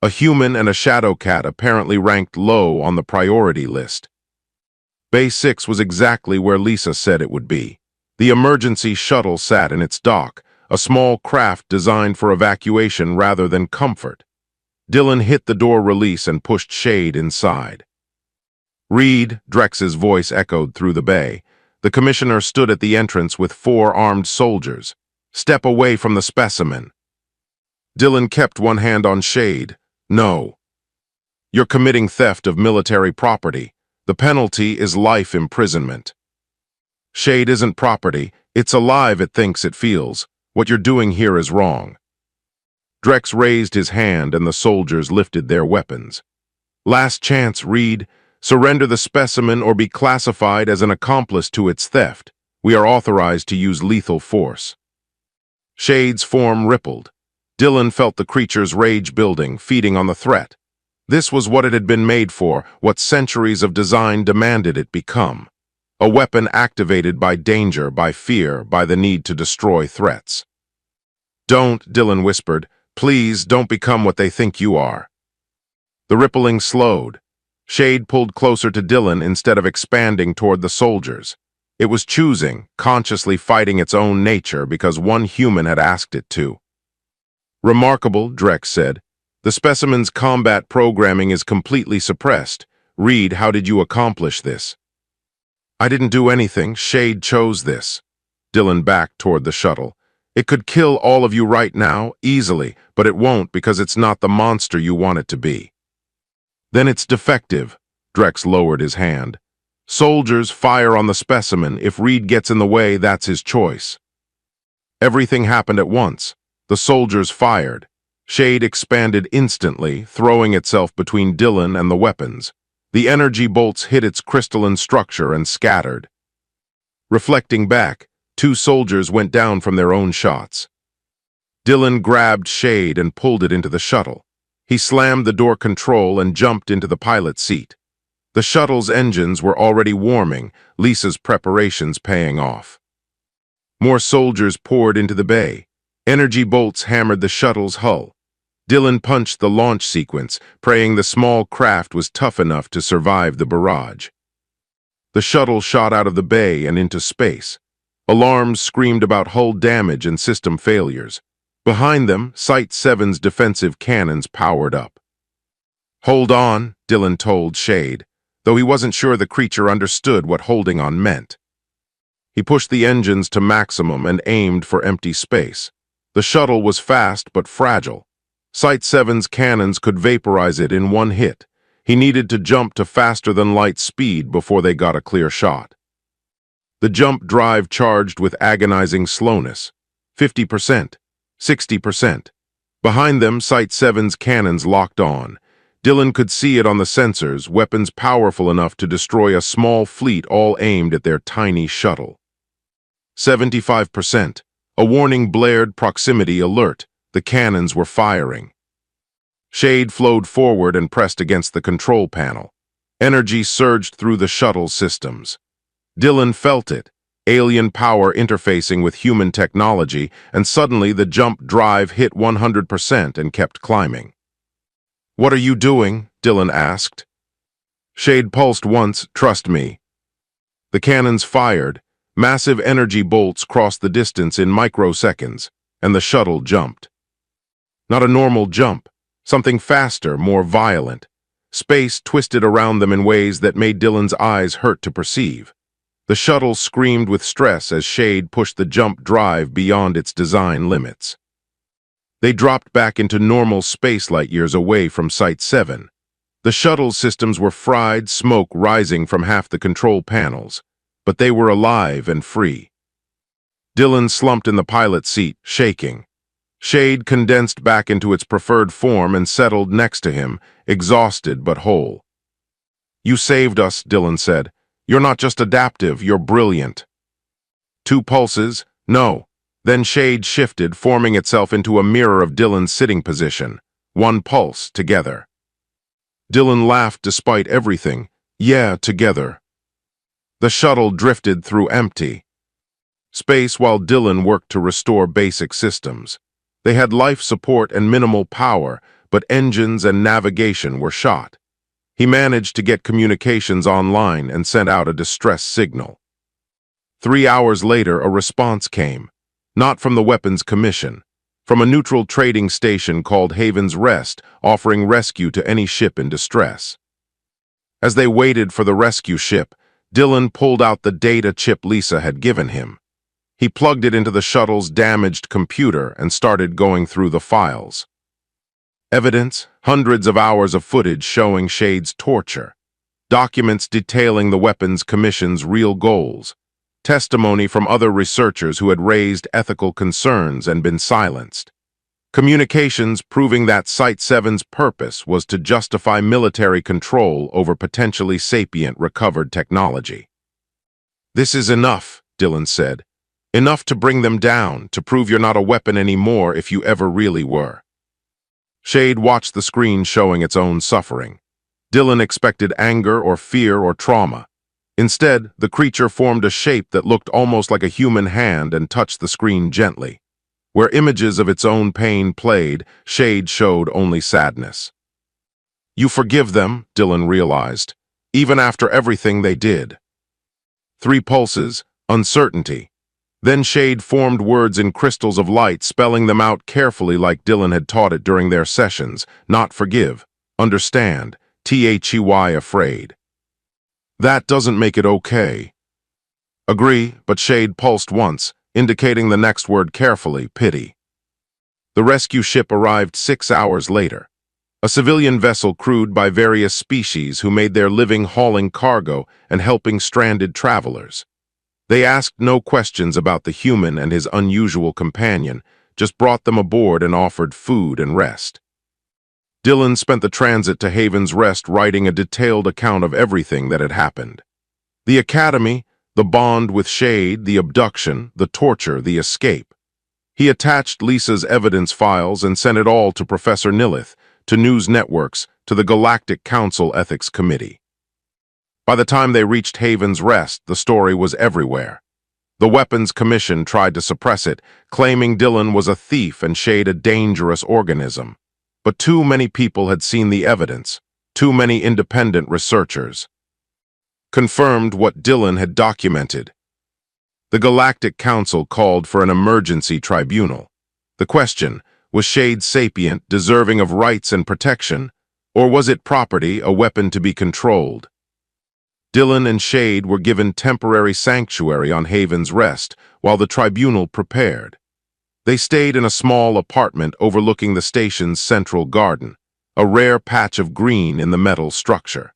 A human and a shadow cat apparently ranked low on the priority list. Bay 6 was exactly where Lisa said it would be. The emergency shuttle sat in its dock, a small craft designed for evacuation rather than comfort. Dylan hit the door release and pushed Shade inside. "Reed," Drex's voice echoed through the bay. The commissioner stood at the entrance with 4 armed soldiers. "Step away from the specimen." Dylan kept one hand on Shade. "No. You're committing theft of military property. The penalty is life imprisonment." "Shade isn't property. It's alive, it thinks, it feels. What you're doing here is wrong." Drex raised his hand and the soldiers lifted their weapons. "Last chance, Reed. Surrender the specimen or be classified as an accomplice to its theft. We are authorized to use lethal force." Shade's form rippled. Dylan felt the creature's rage building, feeding on the threat. This was what it had been made for, what centuries of design demanded it become. A weapon activated by danger, by fear, by the need to destroy threats. "Don't," Dylan whispered. "Please don't become what they think you are." The rippling slowed. Shade pulled closer to Dylan instead of expanding toward the soldiers. It was choosing, consciously fighting its own nature because one human had asked it to. "Remarkable," Drex said. "The specimen's combat programming is completely suppressed. "Reed, how did you accomplish this?" "I didn't do anything. Shade chose this." Dylan backed toward the shuttle. "It could kill all of you right now, easily, but it won't because it's not the monster you want it to be." "Then it's defective." Drex lowered his hand. "Soldiers fire on the specimen. If Reed gets in the way, that's his choice." Everything happened at once. The soldiers fired. Shade expanded instantly, throwing itself between Dylan and the weapons. The energy bolts hit its crystalline structure and scattered. Reflecting back, 2 soldiers went down from their own shots. Dylan grabbed Shade and pulled it into the shuttle. He slammed the door control and jumped into the pilot's seat. The shuttle's engines were already warming, Lisa's preparations paying off. More soldiers poured into the bay. Energy bolts hammered the shuttle's hull. Dylan punched the launch sequence, praying the small craft was tough enough to survive the barrage. The shuttle shot out of the bay and into space. Alarms screamed about hull damage and system failures. Behind them, Site 7's defensive cannons powered up. "Hold on," Dylan told Shade, though he wasn't sure the creature understood what holding on meant. He pushed the engines to maximum and aimed for empty space. The shuttle was fast but fragile. Site 7's cannons could vaporize it in one hit. He needed to jump to faster-than-light speed before they got a clear shot. The jump drive charged with agonizing slowness. 50%, 60%. Behind them, Site 7's cannons locked on. Dylan could see it on the sensors, weapons powerful enough to destroy a small fleet all aimed at their tiny shuttle. 75%. A warning blared, proximity alert. The cannons were firing. Shade flowed forward and pressed against the control panel. Energy surged through the shuttle systems. Dylan felt it, alien power interfacing with human technology, and suddenly the jump drive hit 100% and kept climbing. "What are you doing?" Dylan asked. Shade pulsed once, "Trust me." The cannons fired. Massive energy bolts crossed the distance in microseconds, and the shuttle jumped. Not a normal jump, something faster, more violent. Space twisted around them in ways that made Dylan's eyes hurt to perceive. The shuttle screamed with stress as Shade pushed the jump drive beyond its design limits. They dropped back into normal space light years away from Site 7. The shuttle's systems were fried, smoke rising from half the control panels, but they were alive and free. Dylan slumped in the pilot's seat, shaking. Shade condensed back into its preferred form and settled next to him, exhausted but whole. "You saved us," Dylan said. "You're not just adaptive, you're brilliant." 2 pulses, no. Then Shade shifted, forming itself into a mirror of Dylan's sitting position. 1 pulse, together. Dylan laughed despite everything. "Yeah, together." The shuttle drifted through empty space while Dylan worked to restore basic systems. They had life support and minimal power, but engines and navigation were shot. He managed to get communications online and sent out a distress signal. 3 hours later, a response came. Not from the Weapons Commission, from a neutral trading station called Haven's Rest, offering rescue to any ship in distress. As they waited for the rescue ship, Dylan pulled out the data chip Lisa had given him. He plugged it into the shuttle's damaged computer and started going through the files. Evidence, hundreds of hours of footage showing Shade's torture. Documents detailing the Weapons Commission's real goals. Testimony from other researchers who had raised ethical concerns and been silenced. Communications proving that Site 7's purpose was to justify military control over potentially sapient recovered technology. "This is enough," Dylan said. "Enough to bring them down, to prove you're not a weapon anymore if you ever really were." Shade watched the screen showing its own suffering. Dylan expected anger or fear or trauma. Instead, the creature formed a shape that looked almost like a human hand and touched the screen gently. Where images of its own pain played, Shade showed only sadness. "You forgive them," Dylan realized, "even after everything they did." 3 pulses, uncertainty. Then Shade formed words in crystals of light, spelling them out carefully like Dylan had taught it during their sessions. Not forgive, understand, HFY afraid. That doesn't make it okay. Agree, but Shade pulsed once, indicating the next word carefully, pity. The rescue ship arrived 6 hours later. A civilian vessel crewed by various species who made their living hauling cargo and helping stranded travelers. They asked no questions about the human and his unusual companion, just brought them aboard and offered food and rest. Dylan spent the transit to Haven's Rest writing a detailed account of everything that had happened. The academy, the bond with Shade, the abduction, the torture, the escape. He attached Lisa's evidence files and sent it all to Professor Nilith, to news networks, to the Galactic Council Ethics Committee. By the time they reached Haven's Rest, the story was everywhere. The Weapons Commission tried to suppress it, claiming Dylan was a thief and Shade a dangerous organism. But too many people had seen the evidence, too many independent researchers. Confirmed what Dylan had documented. The Galactic Council called for an emergency tribunal. The question, was Shade sapient, deserving of rights and protection, or was it property, a weapon to be controlled? Dylan and Shade were given temporary sanctuary on Haven's Rest while the tribunal prepared. They stayed in a small apartment overlooking the station's central garden, a rare patch of green in the metal structure.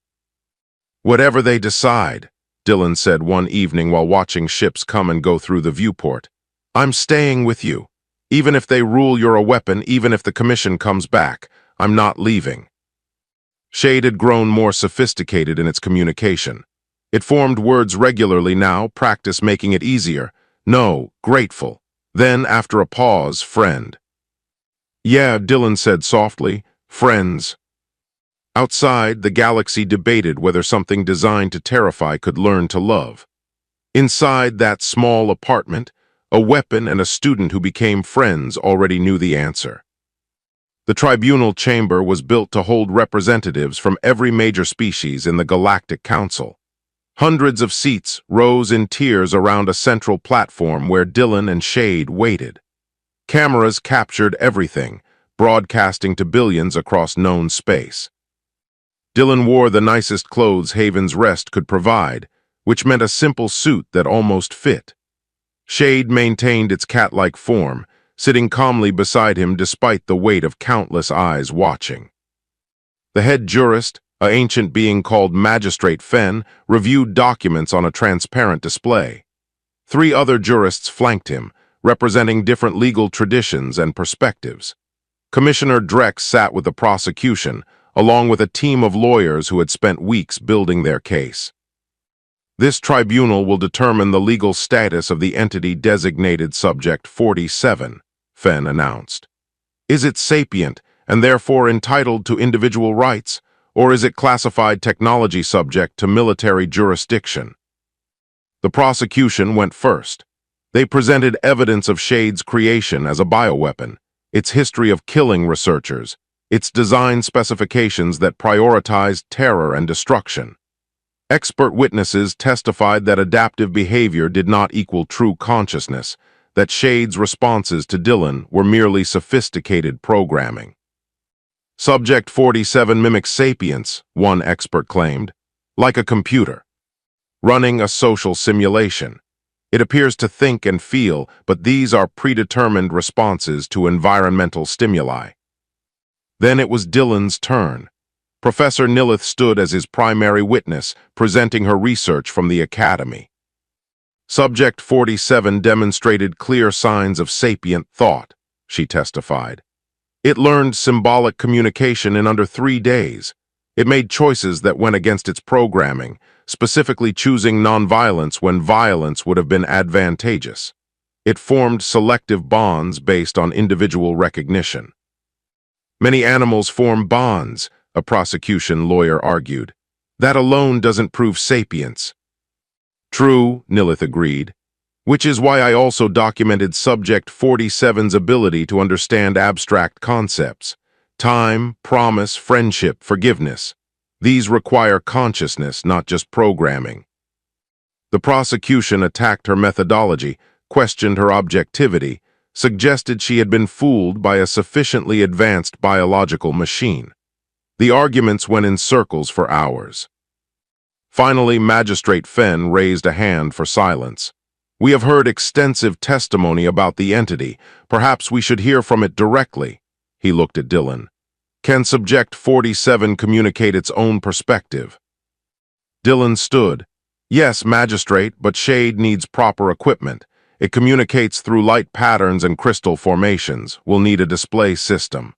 Whatever they decide, Dylan said one evening while watching ships come and go through the viewport, I'm staying with you. Even if they rule you're a weapon, even if the commission comes back, I'm not leaving. Shade had grown more sophisticated in its communication. It formed words regularly now, practice making it easier. No, grateful. Then, after a pause, friend. Yeah, Dylan said softly, friends. Outside, the galaxy debated whether something designed to terrify could learn to love. Inside that small apartment, a weapon and a student who became friends already knew the answer. The tribunal chamber was built to hold representatives from every major species in the Galactic Council. Hundreds of seats rose in tiers around a central platform where Dylan and Shade waited. Cameras captured everything, broadcasting to billions across known space. Dylan wore the nicest clothes Haven's Rest could provide, which meant a simple suit that almost fit. Shade maintained its cat-like form, sitting calmly beside him despite the weight of countless eyes watching. The head jurist, an ancient being called Magistrate Fen, reviewed documents on a transparent display. 3 other jurists flanked him, representing different legal traditions and perspectives. Commissioner Drex sat with the prosecution, along with a team of lawyers who had spent weeks building their case. This tribunal will determine the legal status of the entity designated Subject 47, Fen announced. Is it sapient and therefore entitled to individual rights, or is it classified technology subject to military jurisdiction? The prosecution went first. They presented evidence of Shade's creation as a bioweapon, its history of killing researchers, its design specifications that prioritized terror and destruction. Expert witnesses testified that adaptive behavior did not equal true consciousness, that Shade's responses to Dylan were merely sophisticated programming. Subject 47 mimics sapience, one expert claimed, like a computer, running a social simulation. It appears to think and feel, but these are predetermined responses to environmental stimuli. Then it was Dylan's turn. Professor Nilith stood as his primary witness, presenting her research from the academy. Subject 47 demonstrated clear signs of sapient thought, she testified. It learned symbolic communication in under 3 days. It made choices that went against its programming, specifically choosing nonviolence when violence would have been advantageous. It formed selective bonds based on individual recognition. Many animals form bonds, a prosecution lawyer argued. That alone doesn't prove sapience. True, Nilith agreed, which is why I also documented Subject 47's ability to understand abstract concepts. Time, promise, friendship, forgiveness. These require consciousness, not just programming. The prosecution attacked her methodology, questioned her objectivity, suggested she had been fooled by a sufficiently advanced biological machine. The arguments went in circles for hours. Finally, Magistrate Fenn raised a hand for silence. We have heard extensive testimony about the entity. Perhaps we should hear from it directly. He looked at Dylan. Can Subject 47 communicate its own perspective? Dylan stood. Yes, Magistrate, but Shade needs proper equipment. It communicates through light patterns and crystal formations. We'll need a display system.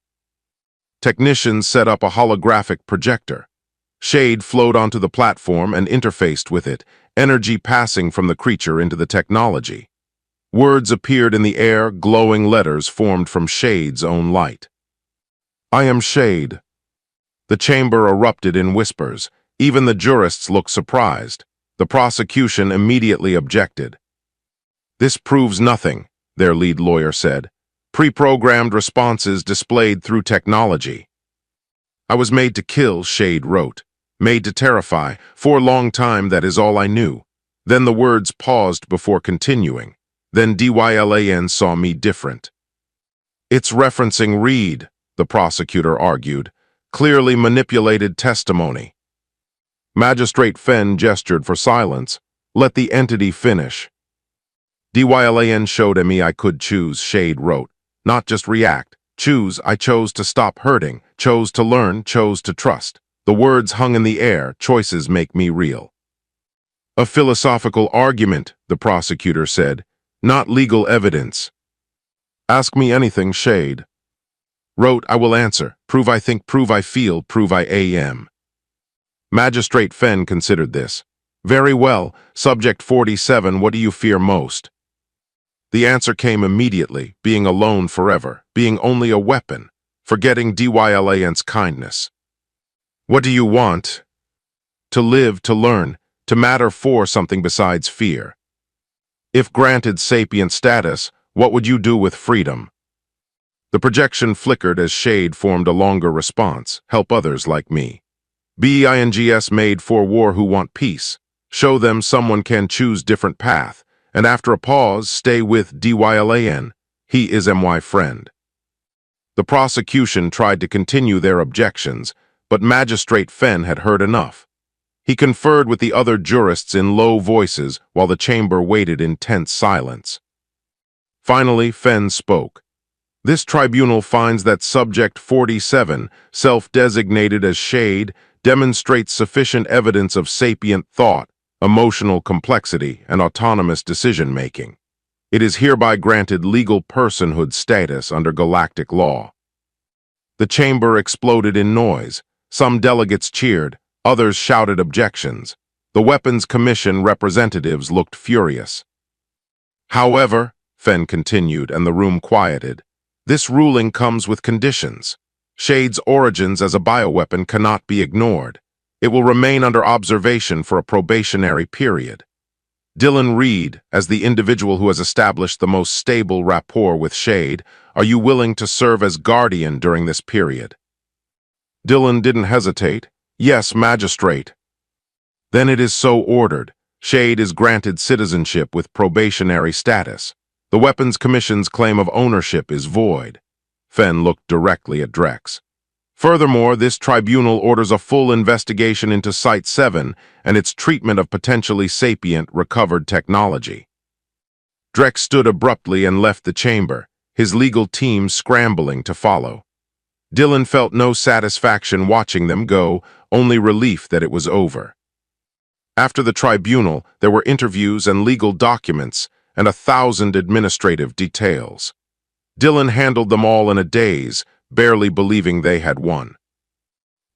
Technicians set up a holographic projector. Shade flowed onto the platform and interfaced with it, energy passing from the creature into the technology. Words appeared in the air, glowing letters formed from Shade's own light. I am Shade. The chamber erupted in whispers. Even the jurists looked surprised. The prosecution immediately objected. This proves nothing, their lead lawyer said. Pre-programmed responses displayed through technology. I was made to kill, Shade wrote. Made to terrify. For a long time, that is all I knew. Then the words paused before continuing. Then DYLAN saw me different. It's referencing Reed, the prosecutor argued. Clearly manipulated testimony. Magistrate Fenn gestured for silence. Let the entity finish. DYLAN showed me I could choose, Shade wrote. Not just react. Choose, I chose to stop hurting, chose to learn, chose to trust. The words hung in the air, choices make me real. A philosophical argument, the prosecutor said, not legal evidence. Ask me anything, Shade. Wrote, I will answer. Prove I think, prove I feel, prove I am. Magistrate Fenn considered this. Very well, Subject 47, what do you fear most? The answer came immediately, being alone forever, being only a weapon, forgetting DYLAN's kindness. What do you want? To live, to learn, to matter for something besides fear. If granted sapient status, what would you do with freedom? The projection flickered as Shade formed a longer response, help others like me. BINGS made for war who want peace. Show them someone can choose different path, and after a pause, stay with DYLAN. He is my friend. The prosecution tried to continue their objections, but Magistrate Fenn had heard enough. He conferred with the other jurists in low voices while the chamber waited in tense silence. Finally, Fenn spoke. This tribunal finds that Subject 47, self-designated as Shade, demonstrates sufficient evidence of sapient thought, emotional complexity, and autonomous decision-making. It is hereby granted legal personhood status under galactic law. The chamber exploded in noise. Some delegates cheered, others shouted objections. The Weapons Commission representatives looked furious. However, Fenn continued, and the room quieted, this ruling comes with conditions. Shade's origins as a bioweapon cannot be ignored. It will remain under observation for a probationary period. Dylan Reed, as the individual who has established the most stable rapport with Shade, are you willing to serve as guardian during this period? Dylan didn't hesitate. Yes, Magistrate. Then it is so ordered. Shade is granted citizenship with probationary status. The Weapons Commission's claim of ownership is void. Fenn looked directly at Drex. Furthermore, this tribunal orders a full investigation into Site 7 and its treatment of potentially sapient recovered technology. Drex stood abruptly and left the chamber, his legal team scrambling to follow. Dylan felt no satisfaction watching them go, only relief that it was over. After the tribunal, there were interviews and legal documents and 1,000 administrative details. Dylan handled them all in a daze, barely believing they had won.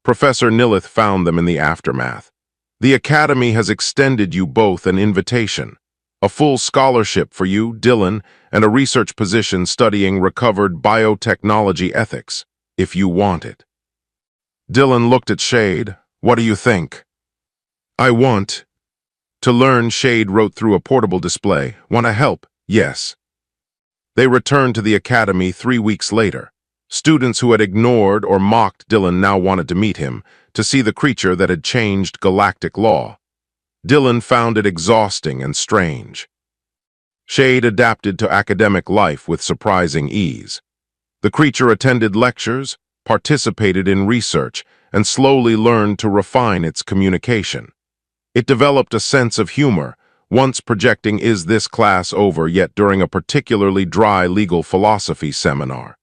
Professor Nilith found them in the aftermath. The Academy has extended you both an invitation, a full scholarship for you, Dylan, and a research position studying recovered biotechnology ethics, if you want it. Dylan looked at Shade. What do you think? I want to learn, Shade wrote through a portable display. Want to help? Yes. They returned to the Academy 3 weeks later. Students who had ignored or mocked Dylan now wanted to meet him, to see the creature that had changed galactic law. Dylan found it exhausting and strange. Shade adapted to academic life with surprising ease. The creature attended lectures, participated in research, and slowly learned to refine its communication. It developed a sense of humor, once projecting "Is this class over yet?" during a particularly dry legal philosophy seminar.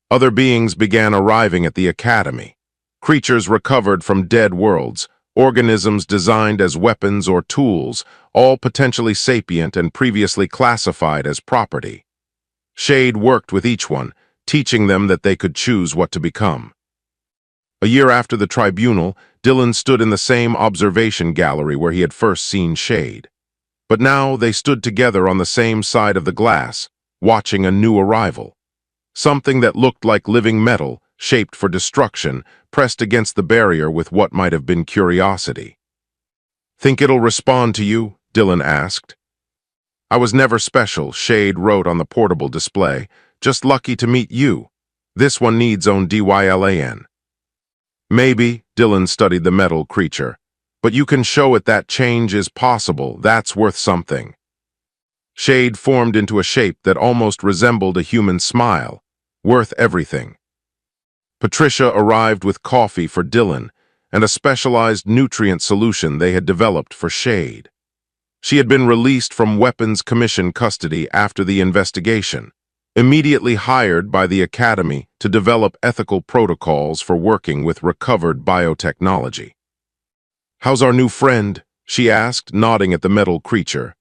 Other beings began arriving at the academy. Creatures recovered from dead worlds, organisms designed as weapons or tools, all potentially sapient and previously classified as property. Shade worked with each one, teaching them that they could choose what to become. A year after the tribunal, Dylan stood in the same observation gallery where he had first seen Shade. But now they stood together on the same side of the glass, watching a new arrival. Something that looked like living metal, shaped for destruction, pressed against the barrier with what might have been curiosity. "Think it'll respond to you?" Dylan asked. "I was never special," Shade wrote on the portable display. "Just lucky to meet you. This one needs own DYLAN." "Maybe," Dylan studied the metal creature, "but you can show it that change is possible. That's worth something." Shade formed into a shape that almost resembled a human smile. Worth everything. Patricia arrived with coffee for Dylan and a specialized nutrient solution they had developed for Shade. She had been released from Weapons Commission custody after the investigation, immediately hired by the Academy to develop ethical protocols for working with recovered biotechnology. "How's our new friend?" she asked, nodding at the metal creature.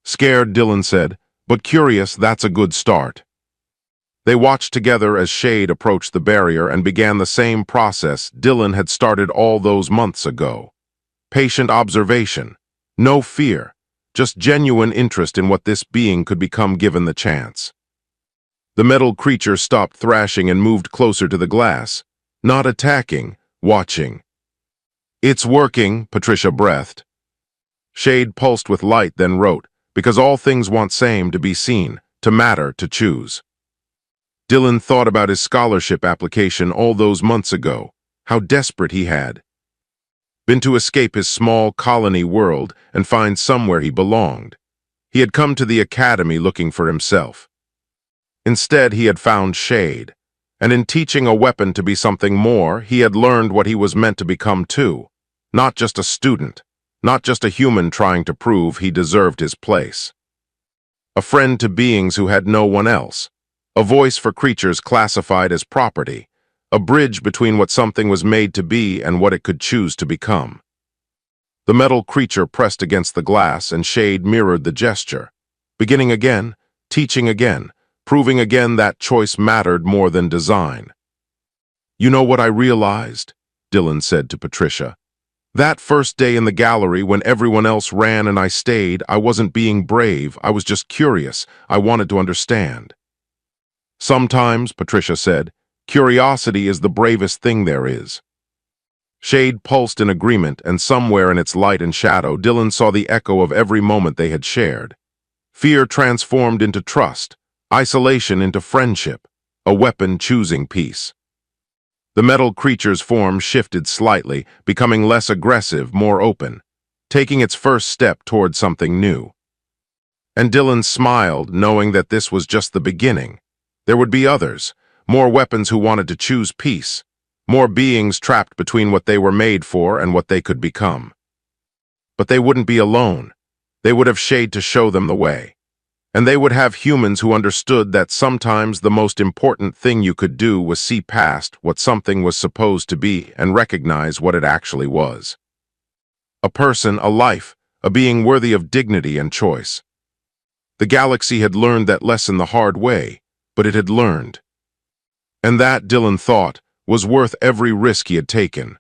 "Scared," Dylan said, "but curious. That's a good start." They watched together as Shade approached the barrier and began the same process Dylan had started all those months ago. Patient observation. No fear, just genuine interest in what this being could become given the chance. The metal creature stopped thrashing and moved closer to the glass, not attacking, watching. "It's working," Patricia breathed. Shade pulsed with light, then wrote, "Because all things want same to be seen, to matter, to choose." Dylan thought about his scholarship application all those months ago, how desperate he had been to escape his small colony world and find somewhere he belonged. He had come to the academy looking for himself. Instead, he had found Shade, and in teaching a weapon to be something more, he had learned what he was meant to become too. Not just a student, not just a human trying to prove he deserved his place. A friend to beings who had no one else, a voice for creatures classified as property, a bridge between what something was made to be and what it could choose to become. The metal creature pressed against the glass, and Shade mirrored the gesture, beginning again, teaching again, proving again that choice mattered more than design. "You know what I realized?" Dylan said to Patricia. "That first day in the gallery when everyone else ran and I stayed, I wasn't being brave, I was just curious. I wanted to understand." "Sometimes," Patricia said, "curiosity is the bravest thing there is." Shade pulsed in agreement, and somewhere in its light and shadow, Dylan saw the echo of every moment they had shared. Fear transformed into trust, isolation into friendship, a weapon choosing peace. The metal creature's form shifted slightly, becoming less aggressive, more open, taking its first step toward something new. And Dylan smiled, knowing that this was just the beginning. There would be others, more weapons who wanted to choose peace, more beings trapped between what they were made for and what they could become. But they wouldn't be alone. They would have Shade to show them the way. And they would have humans who understood that sometimes the most important thing you could do was see past what something was supposed to be and recognize what it actually was. A person, a life, a being worthy of dignity and choice. The galaxy had learned that lesson the hard way, but it had learned. And that, Dylan thought, was worth every risk he had taken.